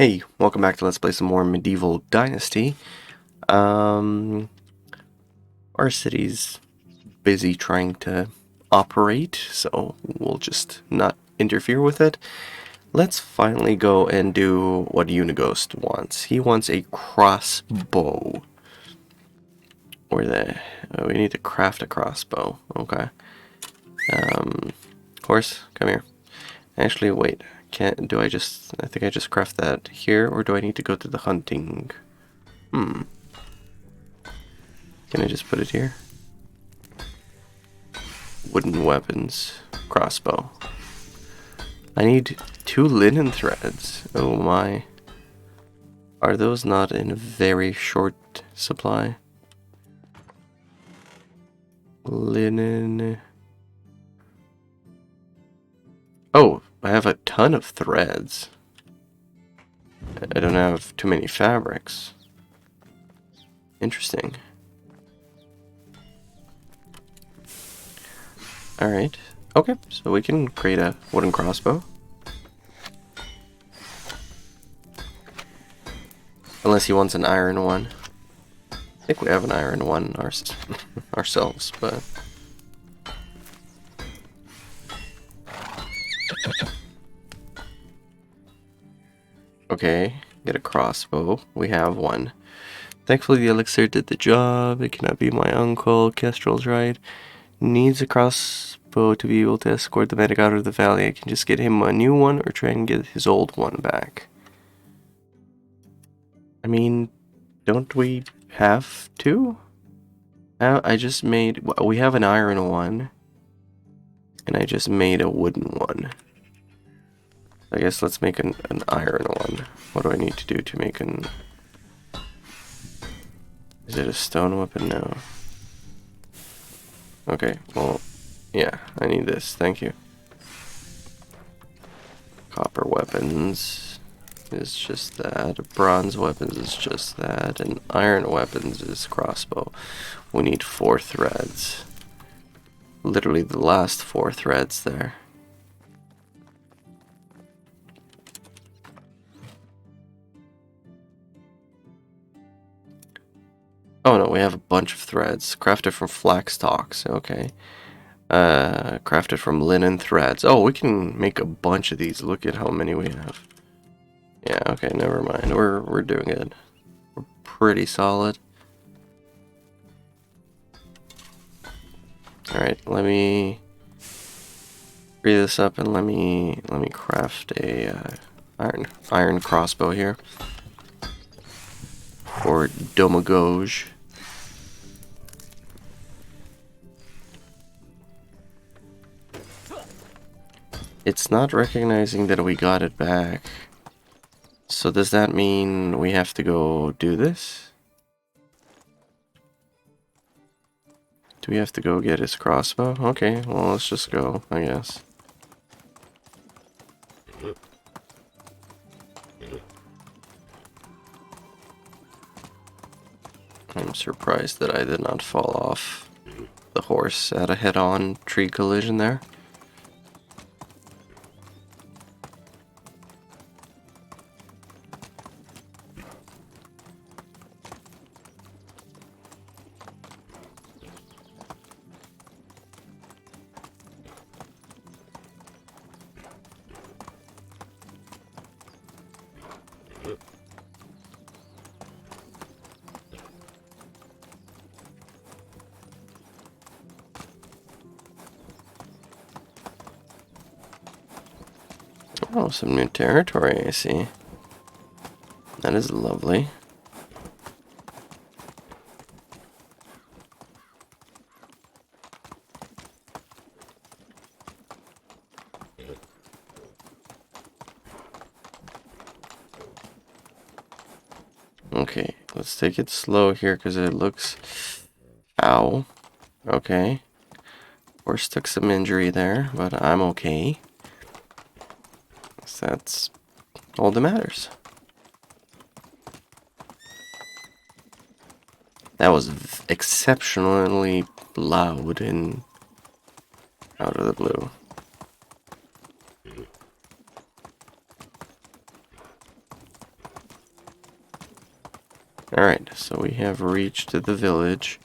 Hey, welcome back to Let's Play some more Medieval Dynasty. Um, our city's busy trying to operate, so we'll just not interfere with it. Let's finally go and do what Unighost wants. He wants a crossbow. We need to craft a crossbow. Okay. Horse, come here. Actually, wait. I think I just craft that here, or do I need to go to the hunting? Can I just put it here? Wooden weapons. Crossbow. I need 2 linen threads. Oh my. Are those not in very short supply? Linen. Oh, I have a ton of threads. I don't have too many fabrics. Interesting. Alright. Okay, so we can create a wooden crossbow. Unless he wants an iron one. I think we have an iron one ourselves, but... Okay, get a crossbow. We have one. Thankfully the elixir did the job. It cannot be my uncle. Kestrel's right. Needs a crossbow to be able to escort the medic out of the valley. I can just get him a new one or try and get his old one back. I mean, don't we have to? I just made... We have an iron one. And I just made a wooden one. I guess let's make an iron one. What do I need to do to make an... Is it a stone weapon? No. Okay, well, yeah, I need this. Thank you. Copper weapons is just that. Bronze weapons is just that. And iron weapons is crossbow. We need 4 threads. Literally the last 4 threads there. Oh no, we have a bunch of threads. Crafted from flax stalks, okay. Crafted from linen threads. Oh, we can make a bunch of these. Look at how many we have. Yeah, okay, never mind. We're doing it. We're pretty solid. Alright, let me free this up and let me craft a iron crossbow here. For Domagoj. It's not recognizing that we got it back. So does that mean we have to go do this? Do we have to go get his crossbow? Okay, well let's just go, I guess. I'm surprised that I did not fall off the horse at a head-on tree collision there. Oh, some new territory, I see. That is lovely. Okay, let's take it slow here because it looks... Ow. Okay. Horse took some injury there, but I'm okay. So that's all that matters. That was exceptionally loud and out of the blue. Alright, so we have reached the village.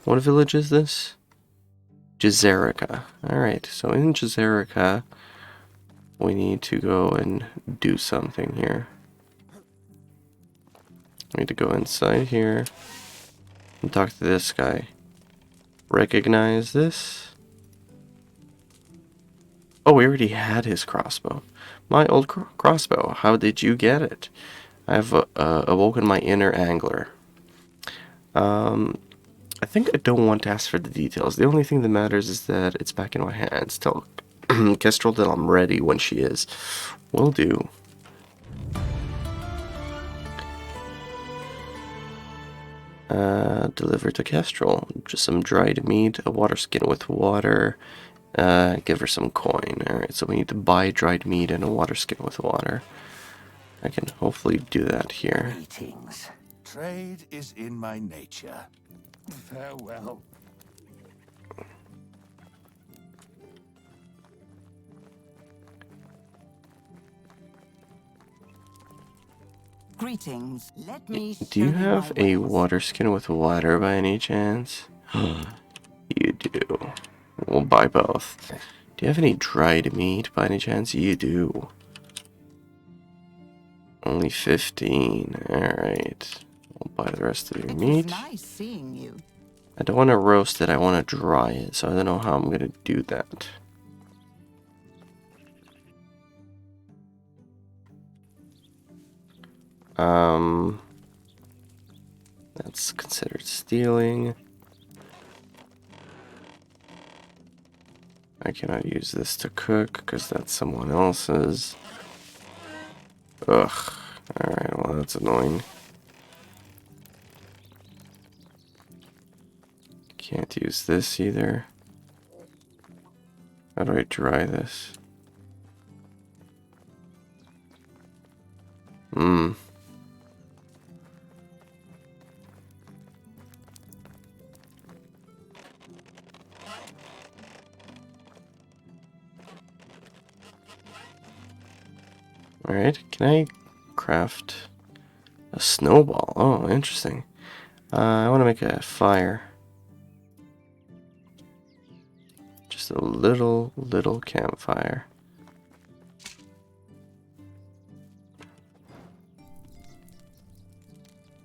What village is this? Jazerica. Alright, so in Jazerica, we need to go and do something here. We need to go inside here and talk to this guy. Recognize this? Oh, we already had his crossbow. My old crossbow. How did you get it? I've awoken my inner angler. I think I don't want to ask for the details. The only thing that matters is that it's back in my hands. Tell Kestrel that I'm ready when she is. Will do. Deliver to Kestrel. Just some dried meat, a water skin with water. Give her some coin. Alright, so we need to buy dried meat and a water skin with water. I can hopefully do that here. Greetings. Trade is in my nature. Farewell. Greetings. Let me Do you have a ways. water skin with water by any chance? You do. We'll buy both. Do you have any dried meat by any chance? You do. Only 15. Alright. We'll buy the rest of your meat. Nice seeing you. I don't want to roast it, I want to dry it, so I don't know how I'm going to do that. That's considered stealing. I cannot use this to cook because that's someone else's. Ugh. Alright, well that's annoying. Can't use this either. How do I dry this? Alright, can I craft a snowball? Oh, interesting. I want to make a fire. Just a little campfire.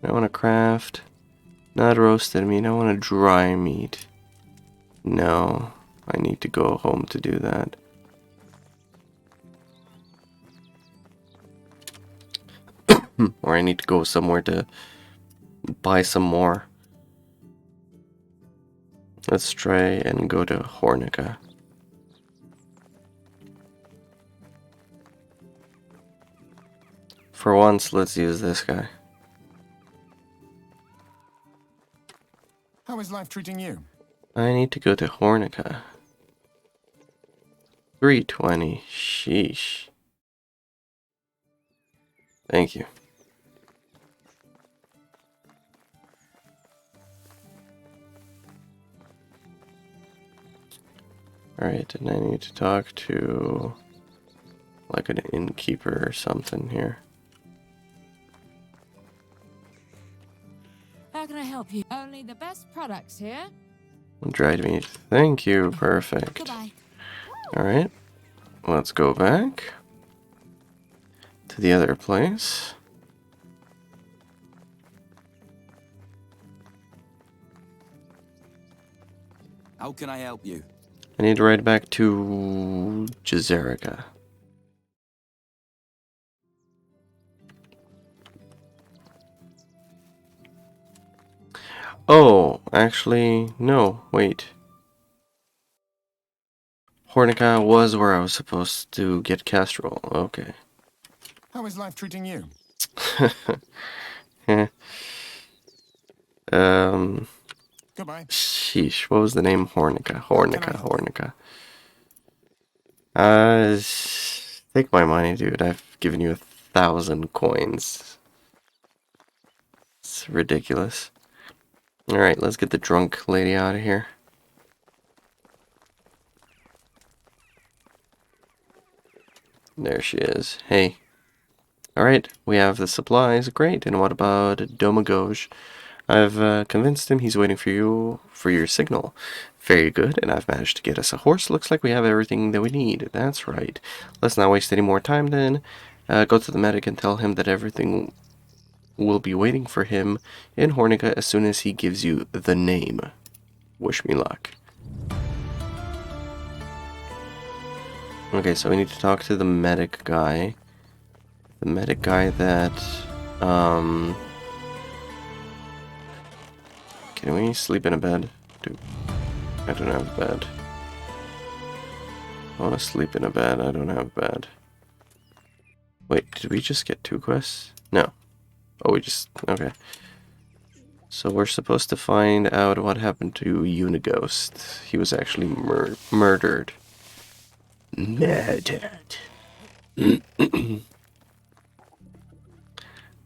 I want to craft not roasted meat, I want to dry meat. No, I need to go home to do that. Or I need to go somewhere to buy some more. Let's try and go to Hornica. For once, let's use this guy. How is life treating you? I need to go to Hornica. 320. Sheesh. Thank you. Alright, and I need to talk to like an innkeeper or something here. How can I help you? Only the best products here. Dried meat. Thank you. Perfect. Goodbye. Alright. Let's go back to the other place. How can I help you? I need to ride back to Jazerica. Oh, actually, no, wait. Hornica was where I was supposed to get Castrol. Okay. How is life treating you? Goodbye. Sheesh, what was the name? Hornica. Take my money, dude. I've given you 1,000 coins. It's ridiculous. Alright, let's get the drunk lady out of here. There she is. Hey, Alright, we have the supplies. Great. And what about Domagoj? I've convinced him he's waiting for you for your signal. Very good, and I've managed to get us a horse. Looks like we have everything that we need. That's right. Let's not waste any more time then. Go to the medic and tell him that everything will be waiting for him in Hornica as soon as he gives you the name. Wish me luck. Okay, so we need to talk to the medic guy. The medic guy that, can we sleep in a bed? Dude, I don't have a bed. I want to sleep in a bed. I don't have a bed. Wait, did we just get 2 quests? No. Oh, we just... Okay. So we're supposed to find out what happened to Unighost. He was actually murdered. Murdered.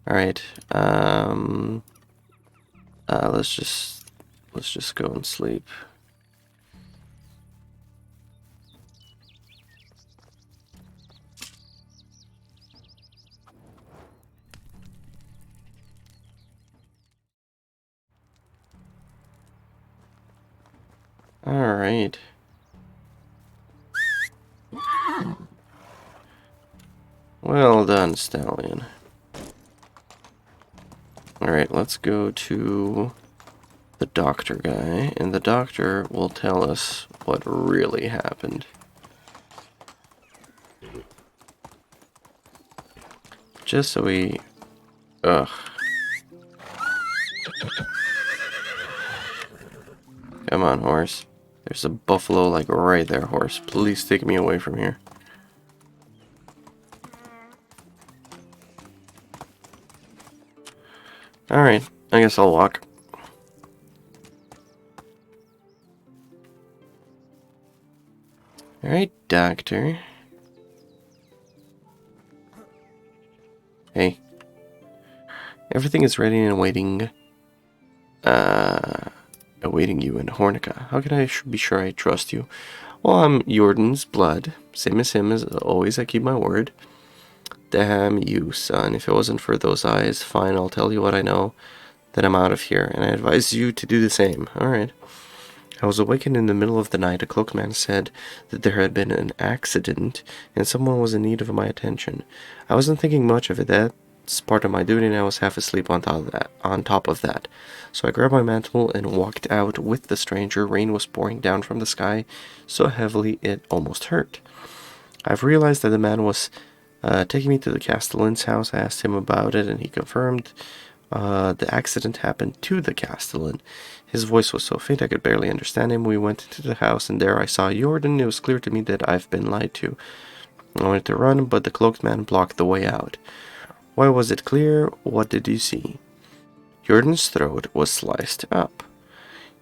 Alright. Let's just go and sleep. Alright. Well done, Stallion. Alright, let's go to the doctor guy, and the doctor will tell us what really happened. Just so we... Ugh. Come on, horse. There's a buffalo, like, right there, horse. Please take me away from here. Alright, I guess I'll walk. Alright, doctor. Hey. Everything is ready and waiting. Awaiting you in Hornica. How can I be sure I trust you? Well, I'm Iordan's blood. Same as him, as always, I keep my word. Damn you, son. If it wasn't for those eyes, fine, I'll tell you what I know. Then I'm out of here, and I advise you to do the same. Alright. I was awakened in the middle of the night. A cloaked man said that there had been an accident, and someone was in need of my attention. I wasn't thinking much of it. That's part of my duty, and I was half asleep on top of that. So I grabbed my mantle and walked out with the stranger. Rain was pouring down from the sky so heavily it almost hurt. I've realized that the man was taking me to the Castellan's house. I asked him about it, and he confirmed the accident happened to the Castellan. His voice was so faint I could barely understand him. We went into the house, and there I saw Iordan. It was clear to me that I've been lied to. I wanted to run, but the cloaked man blocked the way out. Why was it clear? What did you see? Iordan's throat was sliced up.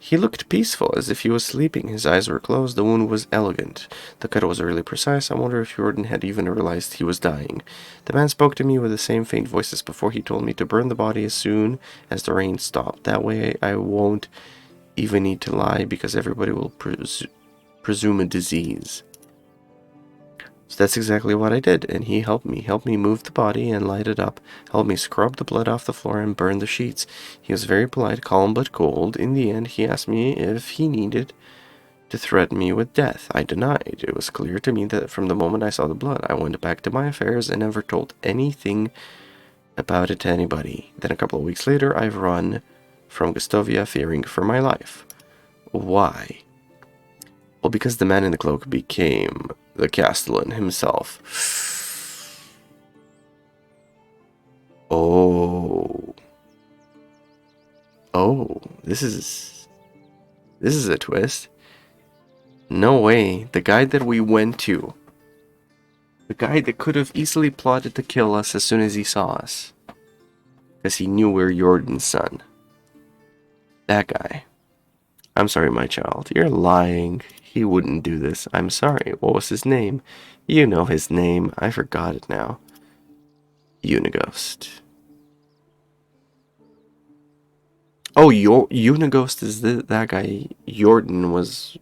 He looked peaceful, as if he was sleeping. His eyes were closed. The wound was elegant. The cut was really precise. I wonder if Iordan had even realized he was dying. The man spoke to me with the same faint voice as before. He told me to burn the body as soon as the rain stopped. That way I won't even need to lie, because everybody will presume a disease. So that's exactly what I did, and he helped me move the body and light it up, helped me scrub the blood off the floor and burn the sheets. He was very polite, calm but cold. In the end, he asked me if he needed to threaten me with death. I denied. It was clear to me that from the moment I saw the blood, I went back to my affairs and never told anything about it to anybody. Then a couple of weeks later, I've run from Gustovia fearing for my life. Why? Well, because the man in the cloak became the Castellan himself. Oh. Oh, this is a twist. No way. The guy that we went to. The guy that could have easily plotted to kill us as soon as he saw us. Because he knew we were Iordan's son. That guy. I'm sorry, my child. You're lying. He wouldn't do this. I'm sorry. What was his name? You know his name. I forgot it now. Unighost. Oh, Unighost is that guy. Iordan was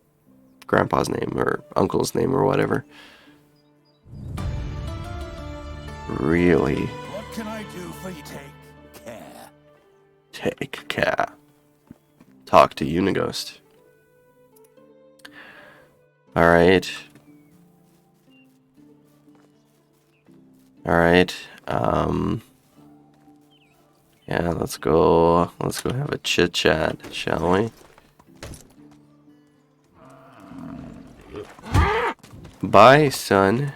Grandpa's name, or Uncle's name, or whatever. Really? What Take care. Talk to Unighost. Alright. Alright. Yeah, let's go have a chit chat, shall we? Bye, son.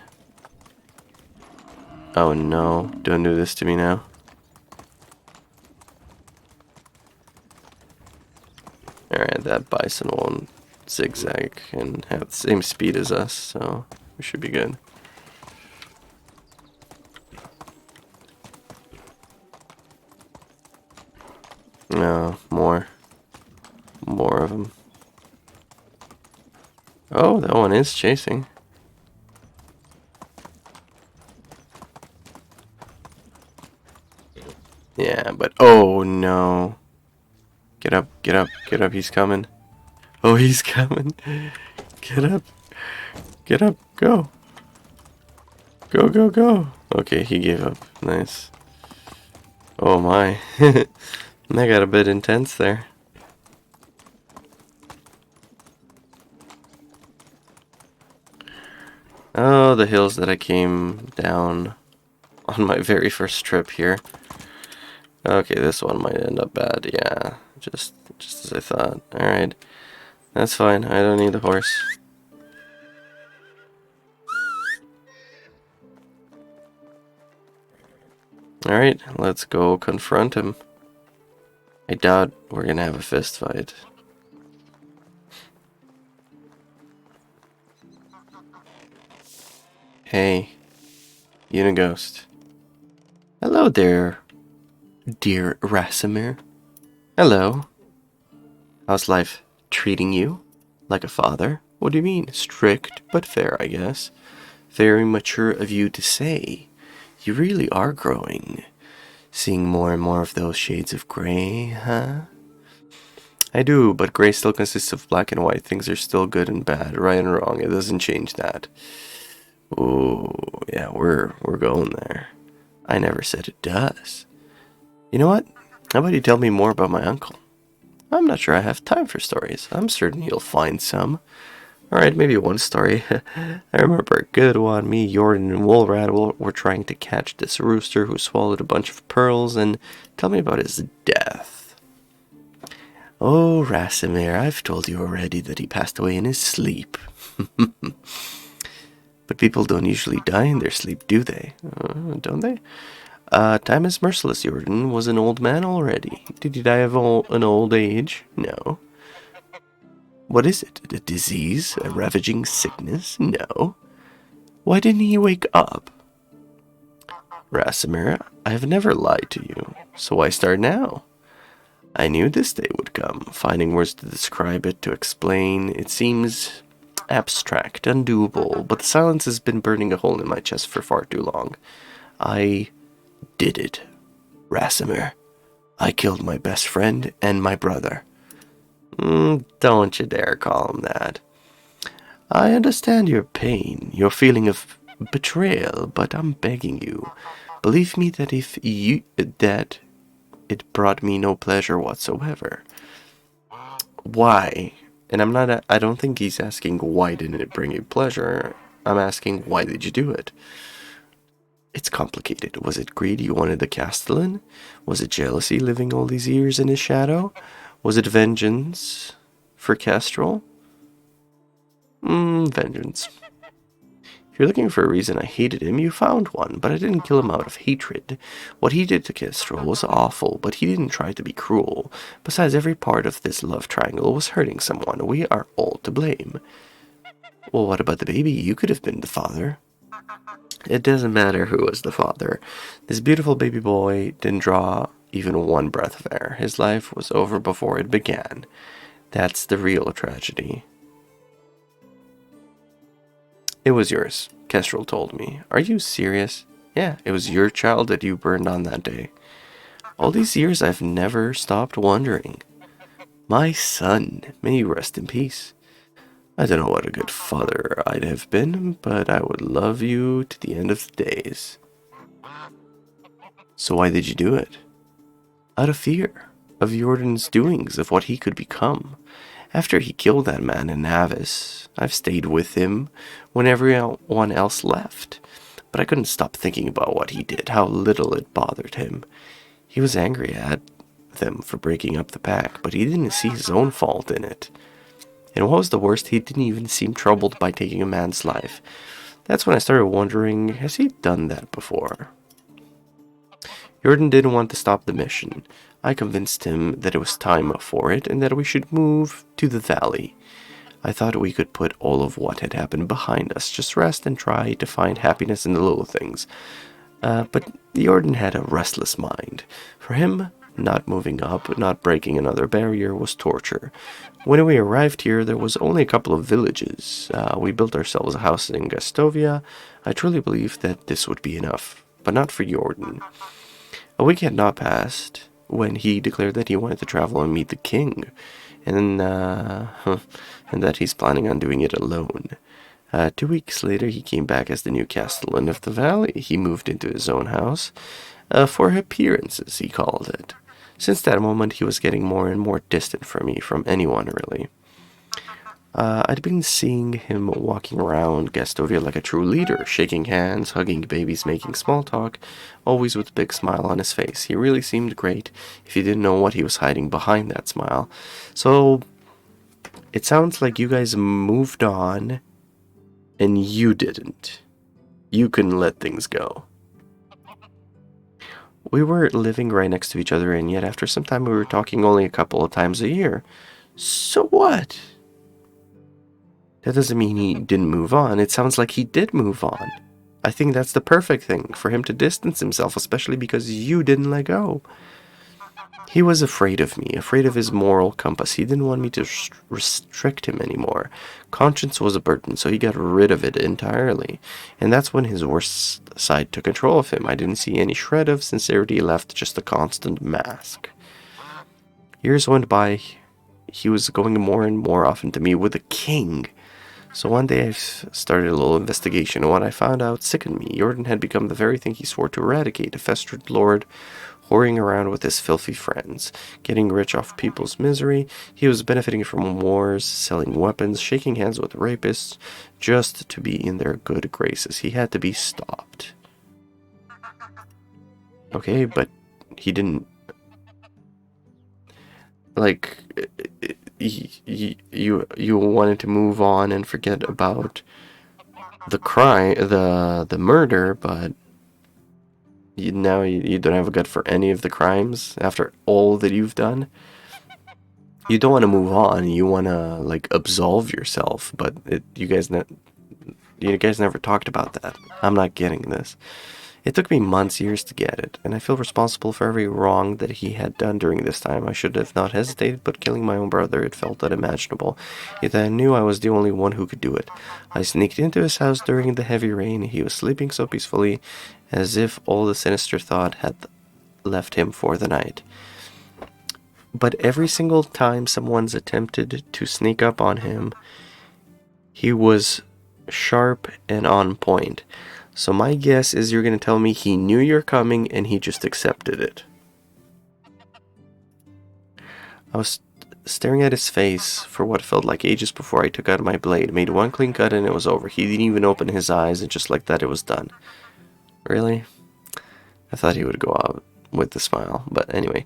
Oh no, don't do this to me now. Alright, that bison won't zigzag and have the same speed as us, so we should be good. No, more of them. Oh, that one is chasing. Yeah, but oh no. Get up, get up, get up, he's coming. Oh, he's coming. Get up. Get up, go. Go, go, go. Okay, he gave up. Nice. Oh my. That got a bit intense there. Oh, the hills that I came down on my very first trip here. Okay, this one might end up bad. Yeah, just as I thought. Alright, that's fine. I don't need the horse. Alright, let's go confront him. I doubt we're gonna have a fist fight. Hey, Unighost. Hello there, dear Rasimir. Hello. How's life treating you? Like a father? What do you mean? Strict, but fair, I guess. Very mature of you to say. You really are growing. Seeing more and more of those shades of gray, huh? I do, but gray still consists of black and white. Things are still good and bad, right and wrong. It doesn't change that. Oh, yeah, we're going there. I never said it does. You know what? How about you tell me more about my uncle? I'm not sure I have time for stories. I'm certain you'll find some. Alright, maybe one story. I remember a good one. Me, Iordan, and Woolrat were trying to catch this rooster who swallowed a bunch of pearls, and tell me about his death. Oh, Rasimir, I've told you already that he passed away in his sleep. But people don't usually die in their sleep, do they? Don't they? Time is merciless, Iordan was an old man already. Did he die of an old age? No. What is it? A disease? A ravaging sickness? No. Why didn't he wake up? Rasimir, I have never lied to you, so why start now? I knew this day would come. Finding words to describe it, to explain, it seems abstract, undoable, but the silence has been burning a hole in my chest for far too long. I did it, Rasimir. I killed my best friend and my brother. Don't you dare call him that. I understand your pain, your feeling of betrayal, but I'm begging you, believe me that it brought me no pleasure whatsoever. Why? And I don't think he's asking why didn't it bring you pleasure. I'm asking why did you do it? It's complicated. Was it greed you wanted the Castellan? Was it jealousy living all these years in his shadow? Was it vengeance for Kestrel? Vengeance. If you're looking for a reason I hated him, you found one, but I didn't kill him out of hatred. What he did to Kestrel was awful, but he didn't try to be cruel. Besides, every part of this love triangle was hurting someone. We are all to blame. Well, what about the baby? You could have been the father. It doesn't matter who was the father. This beautiful baby boy didn't draw even one breath of air. His life was over before it began. That's the real tragedy. It was yours, Kestrel told me. Are you serious? Yeah, it was your child that you burned on that day. All these years I've never stopped wondering. My son, may you rest in peace. I don't know what a good father I'd have been, but I would love you to the end of the days. So why did you do it? Out of fear. of Iordan's doings, of what he could become. After he killed that man in Navis, I've stayed with him when everyone else left. But I couldn't stop thinking about what he did, how little it bothered him. He was angry at them for breaking up the pack, but he didn't see his own fault in it. And what was the worst, he didn't even seem troubled by taking a man's life. That's when I started wondering, has he done that before? Iordan didn't want to stop the mission. I convinced him that it was time for it and that we should move to the valley. I thought we could put all of what had happened behind us, just rest and try to find happiness in the little things. But Iordan had a restless mind. For him, not moving up, not breaking another barrier was torture. When we arrived here, there was only a couple of villages. We built ourselves a house in Gastovia. I truly believed that this would be enough, but not for Iordan. A week had not passed when he declared that he wanted to travel and meet the king, and that he's planning on doing it alone. 2 weeks later, he came back as the new castellan of the valley. He moved into his own house, for appearances, he called it. Since that moment, he was getting more and more distant from me, from anyone, really. I'd been seeing him walking around Gastovia like a true leader, shaking hands, hugging babies, making small talk, always with a big smile on his face. He really seemed great if you didn't know what he was hiding behind that smile. So, it sounds like you guys moved on, and you didn't. You couldn't let things go. We were living right next to each other, and yet after some time we were talking only a couple of times a year. So what? That doesn't mean he didn't move on. It sounds like he did move on. I think that's the perfect thing, for him to distance himself, especially because you didn't let go. He was afraid of me, afraid of his moral compass. He didn't want me to restrict him anymore. Conscience was a burden, so he got rid of it entirely. And that's when his worst side took control of him. I didn't see any shred of sincerity left, just a constant mask. Years went by. He was going more and more often to me with the king. So one day I started a little investigation, and what I found out sickened me. Iordan had become the very thing he swore to eradicate, a festered lord, whoring around with his filthy friends, getting rich off people's misery. He was benefiting from wars, selling weapons, shaking hands with rapists, just to be in their good graces. He had to be stopped. Okay, but he didn't... Like... You wanted to move on and forget about the crime, the murder, but now you don't have a gut for any of the crimes after all that you've done. You don't want to move on. You want to like absolve yourself, but you guys never talked about that. I'm not getting this. It took me months, years to get it, and I feel responsible for every wrong that he had done during this time. I should have not hesitated, but killing my own brother, it felt unimaginable. Yet I knew I was the only one who could do it. I sneaked into his house during the heavy rain. He was sleeping so peacefully, as if all the sinister thought had left him for the night. But every single time someone's attempted to sneak up on him, he was sharp and on point. So my guess is you're going to tell me he knew you're coming and he just accepted it. I was staring at his face for what felt like ages before I took out my blade, made one clean cut and it was over. He didn't even open his eyes, and just like that it was done. Really? I thought he would go out with a smile, but anyway.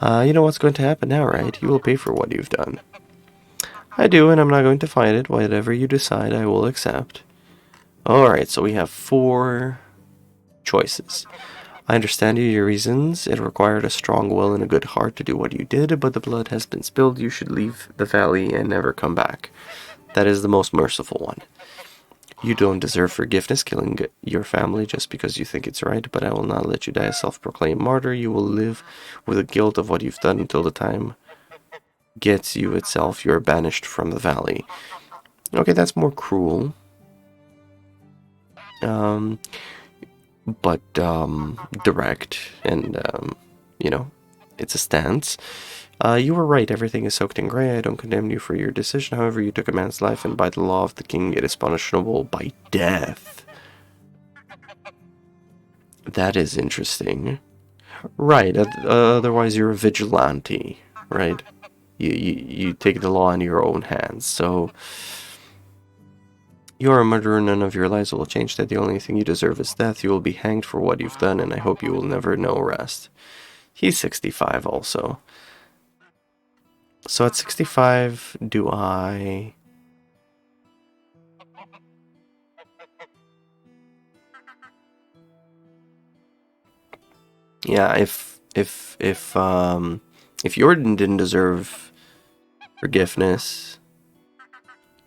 You know what's going to happen now, right? You will pay for what you've done. I do, and I'm not going to fight it. Whatever you decide, I will accept. Alright, so we have 4 choices. I understand your reasons. It required a strong will and a good heart to do what you did, but the blood has been spilled. You should leave the valley and never come back. That is the most merciful one. You don't deserve forgiveness, killing your family just because you think it's right, but I will not let you die a self-proclaimed martyr. You will live with the guilt of what you've done until the time gets you itself. You're banished from the valley. Okay, that's more cruel. But direct, and you know, it's a stance. You were right, everything is soaked in gray. I don't condemn you for your decision. However, you took a man's life, and by the law of the king, it is punishable by death. That is interesting. Right. Otherwise, you're a vigilante, right? You take the law in your own hands. So you are a murderer. None of your lives will change that. The only thing you deserve is death. You will be hanged for what you've done, and I hope you will never know rest. He's 65 also. So at 65, do I... Yeah, if Iordan didn't deserve forgiveness,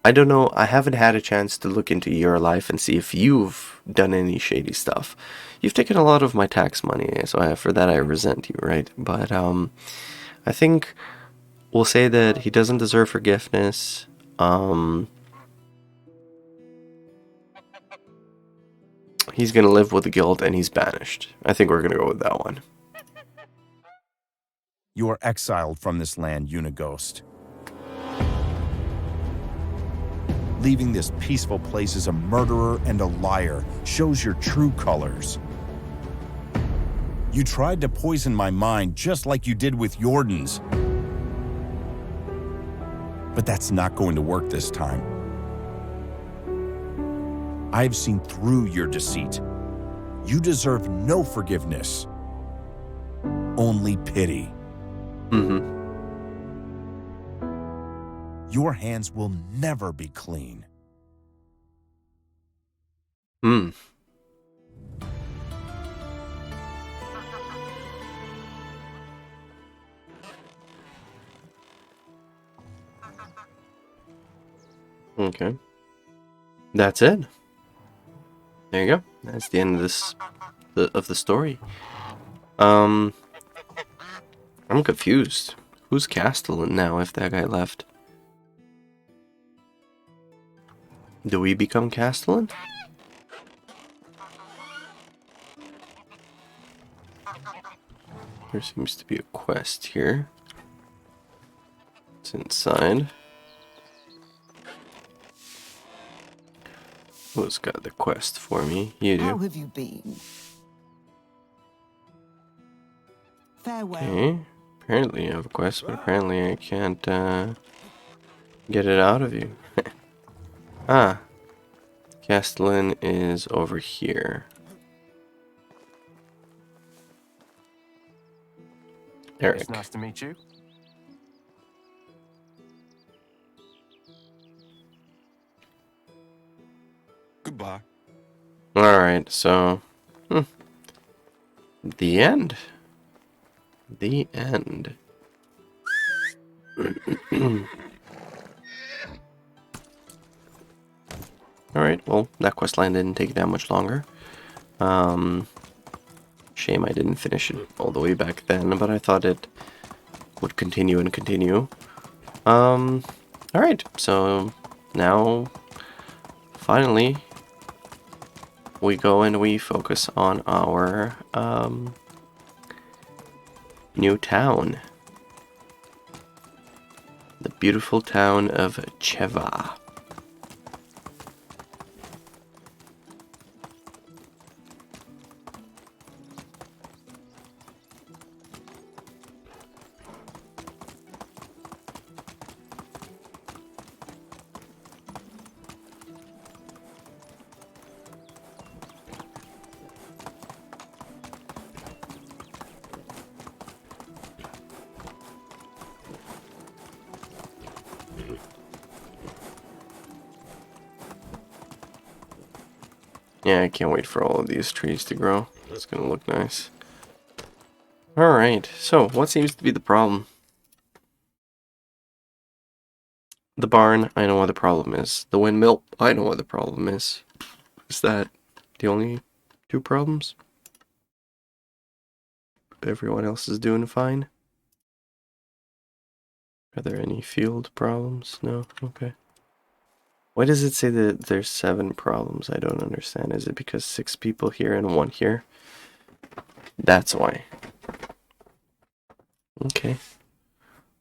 I don't know. I haven't had a chance to look into your life and see if you've done any shady stuff. You've taken a lot of my tax money, so for that I resent you, right? But I think we'll say that he doesn't deserve forgiveness. He's gonna live with the guilt and he's banished. I think we're gonna go with that one. You are exiled from this land, Unighost. Leaving this peaceful place as a murderer and a liar shows your true colors. You tried to poison my mind just like you did with Iordan's. But that's not going to work this time. I've seen through your deceit. You deserve no forgiveness, only pity. Your hands will never be clean. Okay. That's it. There you go. That's the end of this of the story. I'm confused. Who's Castellan now if that guy left? Do we become Castellan? There seems to be a quest here. It's inside. Who's got the quest for me? You How do. have you been? Farewell. Okay. Apparently you have a quest, but apparently I can't get it out of you. Ah. Castellan is over here. Eric. It's nice to meet you. Goodbye. Alright, so... The end. The end. Alright, well, that quest line didn't take that much longer. Shame I didn't finish it all the way back then, but I thought it would continue and continue. Alright, so now, finally, we go and we focus on our, new town. The beautiful town of Cheva. Yeah, I can't wait for all of these trees to grow. It's gonna look nice. Alright, so what seems to be the problem? The barn, I know what the problem is. The windmill, I know what the problem is. Is that the only two problems? Everyone else is doing fine? Are there any field problems? No? Okay. Why does it say that there's 7 problems? I don't understand. Is it because 6 people here and 1 here? That's why. Okay.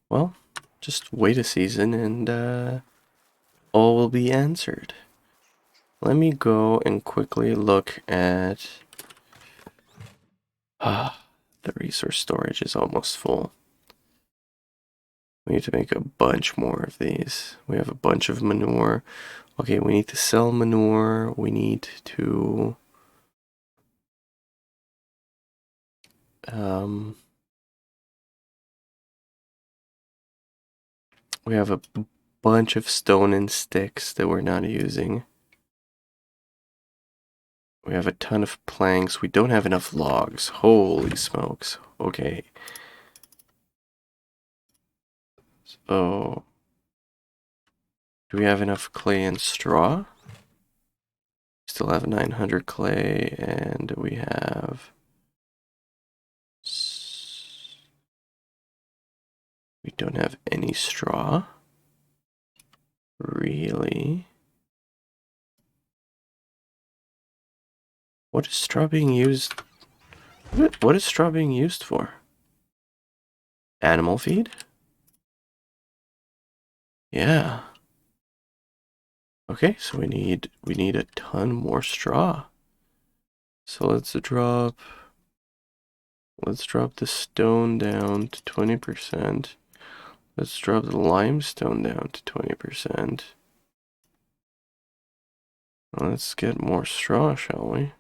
Well, just wait a season and all will be answered. Let me go and quickly look at The resource storage is almost full. We need to make a bunch more of these. We have a bunch of manure. Okay, we need to sell manure. We need to... we have a bunch of stone and sticks that we're not using. We have a ton of planks. We don't have enough logs. Holy smokes. Okay. So, do we have enough clay and straw? Still have 900 clay, and we have... we don't have any straw. Really? What is straw being used? What is straw being used for? Animal feed? Yeah. Okay, so we need a ton more straw. So let's drop the stone down to 20%. Let's drop the limestone down to 20%. Let's get more straw, shall we?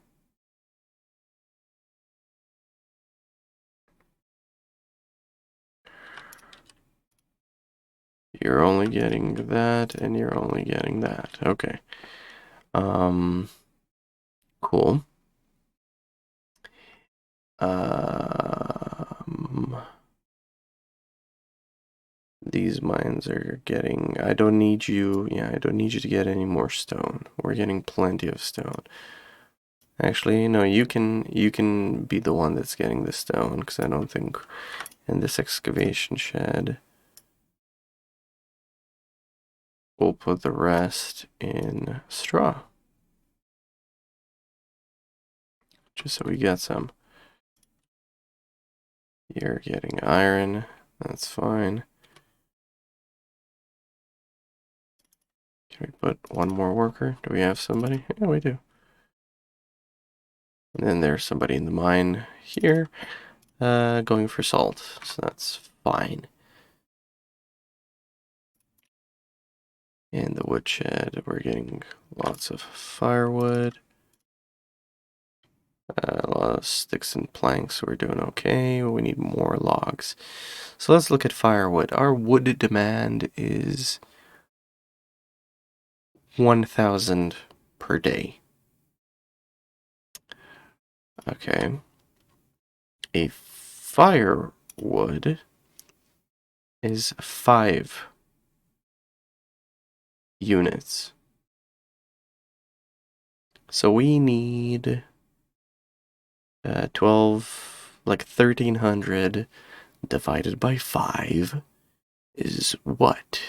You're only getting that, and you're only getting that. Okay. Cool. These mines are getting... I don't need you... yeah, I don't need you to get any more stone. We're getting plenty of stone. Actually, no, you can be the one that's getting the stone, because I don't think in this excavation shed. We'll put the rest in straw. Just so we get some. You're getting iron. That's fine. Can we put one more worker? Do we have somebody? Yeah, we do. And then there's somebody in the mine here, going for salt. So that's fine. In the woodshed, we're getting lots of firewood. A lot of sticks and planks, so we're doing okay. We need more logs. So let's look at firewood. Our wood demand is 1,000 per day. Okay. A firewood is 5 units. So we need 12, like 1,300 divided by 5 is what?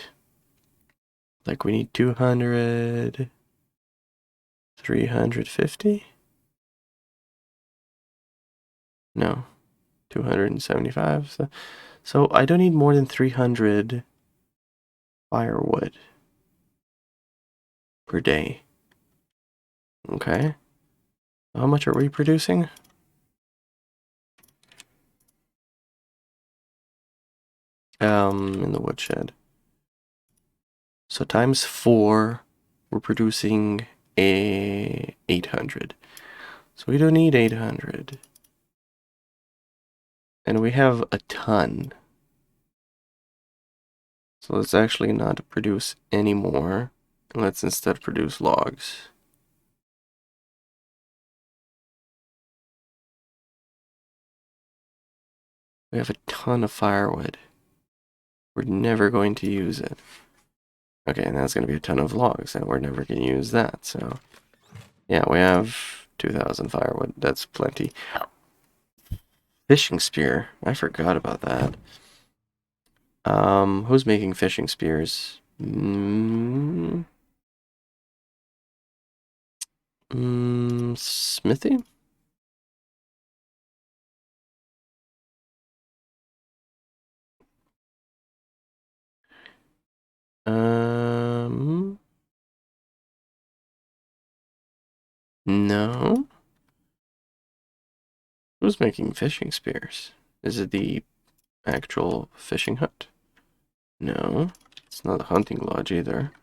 Like we need 200, 350? No, 275. So I don't need more than 300 firewood per day. Okay. How much are we producing? In the woodshed. So times 4, we're producing 800. So we don't need 800. And we have a ton. So let's actually not produce any more. Let's instead produce logs. We have a ton of firewood. We're never going to use it. Okay, and that's going to be a ton of logs, and we're never going to use that, so... yeah, we have 2,000 firewood. That's plenty. Fishing spear. I forgot about that. Who's making fishing spears? Smithy? No. Who's making fishing spears? Is it the actual fishing hut? No, it's not a hunting lodge either.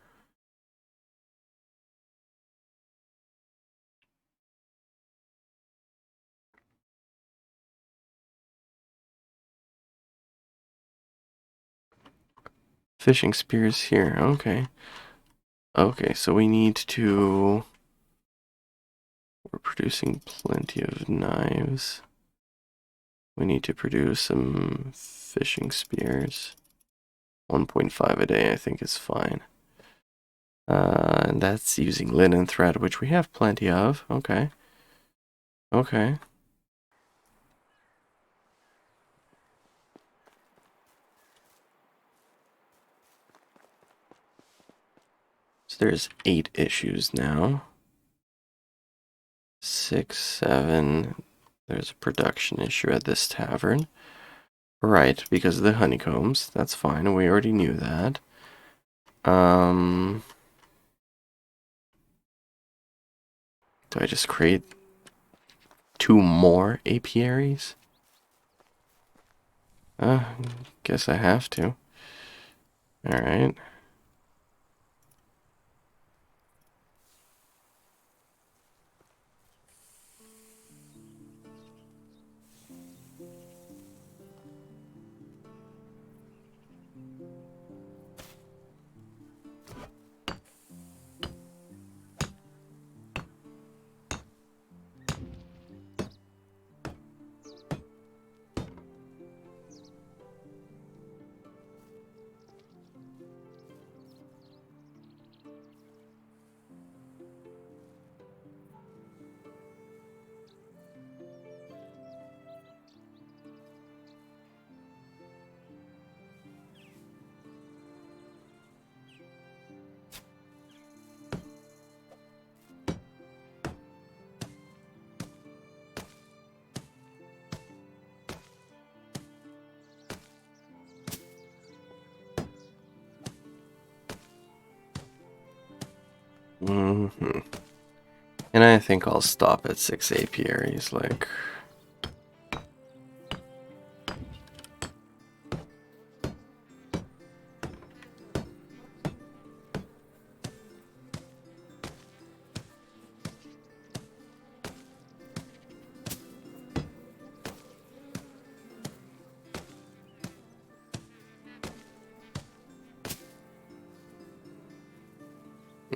Fishing spears here, okay. Okay, so we need to... We're producing plenty of knives. We need to produce some fishing spears. 1.5 a day, I think, is fine. And that's using linen thread, which we have plenty of. Okay. Okay. So there's 8 issues now. 6, 7. There's a production issue at this tavern. Right, because of the honeycombs. That's fine. We already knew that. Do I just create 2 more apiaries? Guess I have to. Alright. Mm-hmm. And I think I'll stop at 6 apiaries, like...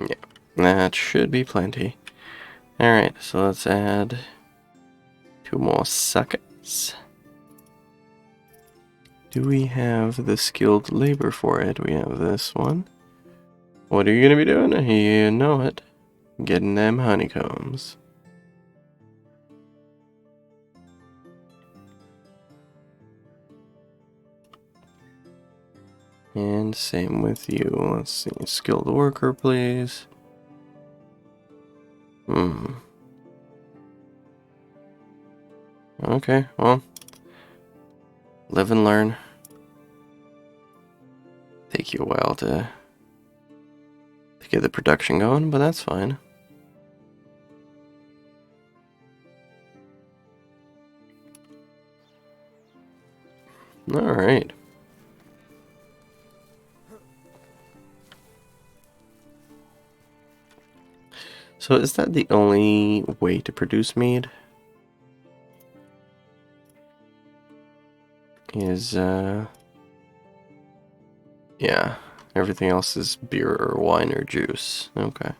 Yeah, that should be plenty. Alright, so let's add 2 more sockets. Do we have the skilled labor for it? We have this one. What are you gonna be doing? You know it. Getting them honeycombs. And same with you. Let's see. Skilled worker, please. Okay, well. Live and learn. Take you a while to get the production going, but that's fine. Alright. So is that the only way to produce mead? Yeah, everything else is beer or wine or juice. Okay.